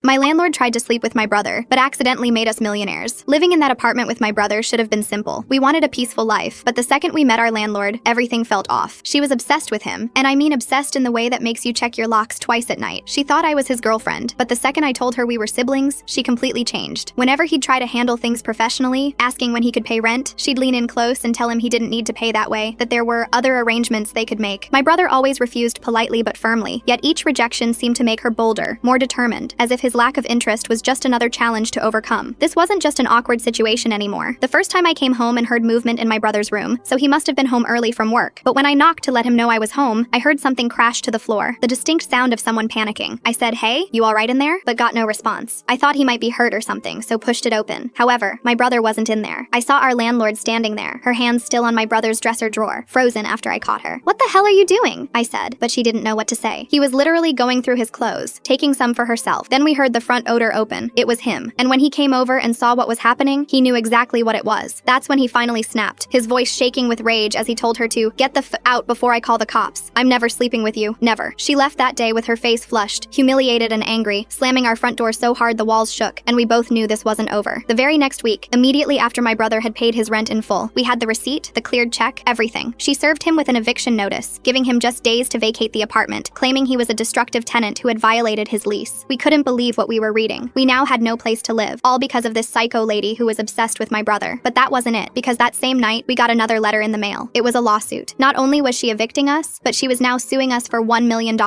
My landlord tried to sleep with my brother, but accidentally made us millionaires. Living in that apartment with my brother should have been simple. We wanted a peaceful life, but the second we met our landlord, everything felt off. She was obsessed with him, and I mean obsessed in the way that makes you check your locks twice at night. She thought I was his girlfriend, but the second I told her we were siblings, she completely changed. Whenever he'd try to handle things professionally, asking when he could pay rent, she'd lean in close and tell him he didn't need to pay that way, that there were other arrangements they could make. My brother always refused politely but firmly, yet each rejection seemed to make her bolder, more determined, as if his lack of interest was just another challenge to overcome. This wasn't just an awkward situation anymore. The first time I came home and heard movement in my brother's room, so he must have been home early from work. But when I knocked to let him know I was home, I heard something crash to the floor, the distinct sound of someone panicking. I said, "Hey, you all right in there?" but got no response. I thought he might be hurt or something, so pushed it open. However, my brother wasn't in there. I saw our landlord standing there, her hands still on my brother's dresser drawer, frozen after I caught her. "What the hell are you doing?" I said, but she didn't know what to say. He was literally going through his clothes, taking some for herself. Then we heard the front odor open. It was him. And when he came over and saw what was happening, he knew exactly what it was. That's when he finally snapped, his voice shaking with rage as he told her to get the f out before I call the cops. "I'm never sleeping with you. Never." She left that day with her face flushed, humiliated and angry, slamming our front door so hard the walls shook, and we both knew this wasn't over. The very next week, immediately after my brother had paid his rent in full, we had the receipt, the cleared check, everything. She served him with an eviction notice, giving him just days to vacate the apartment, claiming he was a destructive tenant who had violated his lease. We couldn't believe what we were reading. We now had no place to live, all because of this psycho lady who was obsessed with my brother. But that wasn't it, because that same night, we got another letter in the mail. It was a lawsuit. Not only was she evicting us, but she was now suing us for $1 million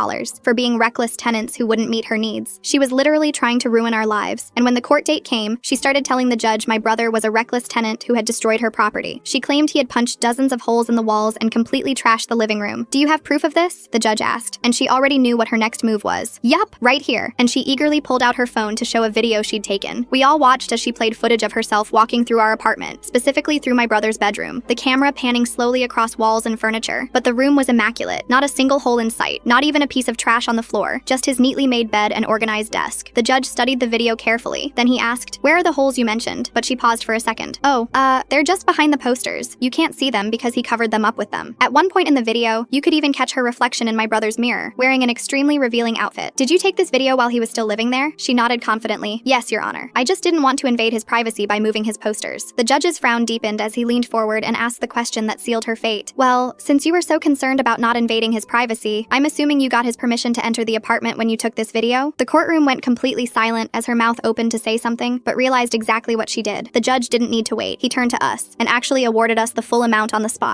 for being reckless tenants who wouldn't meet her needs. She was literally trying to ruin our lives. And when the court date came, she started telling the judge my brother was a reckless tenant who had destroyed her property. She claimed he had punched dozens of holes in the walls and completely trashed the living room. "Do you have proof of this?" the judge asked, and she already knew what her next move was. "Yup, right here." And she eagerly pulled out her phone to show a video she'd taken. We all watched as she played footage of herself walking through our apartment, specifically through my brother's bedroom, the camera panning slowly across walls and furniture. But the room was immaculate, not a single hole in sight, not even a piece of trash on the floor, just his neatly made bed and organized desk. The judge studied the video carefully. Then he asked, "Where are the holes you mentioned?" But she paused for a second. "Oh, they're just behind the posters. You can't see them because he covered them up with them." At one point in the video, you could even catch her reflection in my brother's mirror, wearing an extremely revealing outfit. "Did you take this video while he was still living there?" She nodded confidently. "Yes, Your Honor. I just didn't want to invade his privacy by moving his posters." The judge's frown deepened as he leaned forward and asked the question that sealed her fate. "Well, since you were so concerned about not invading his privacy, I'm assuming you got his permission to enter the apartment when you took this video?" The courtroom went completely silent as her mouth opened to say something, but realized exactly what she did. The judge didn't need to wait. He turned to us and actually awarded us the full amount on the spot.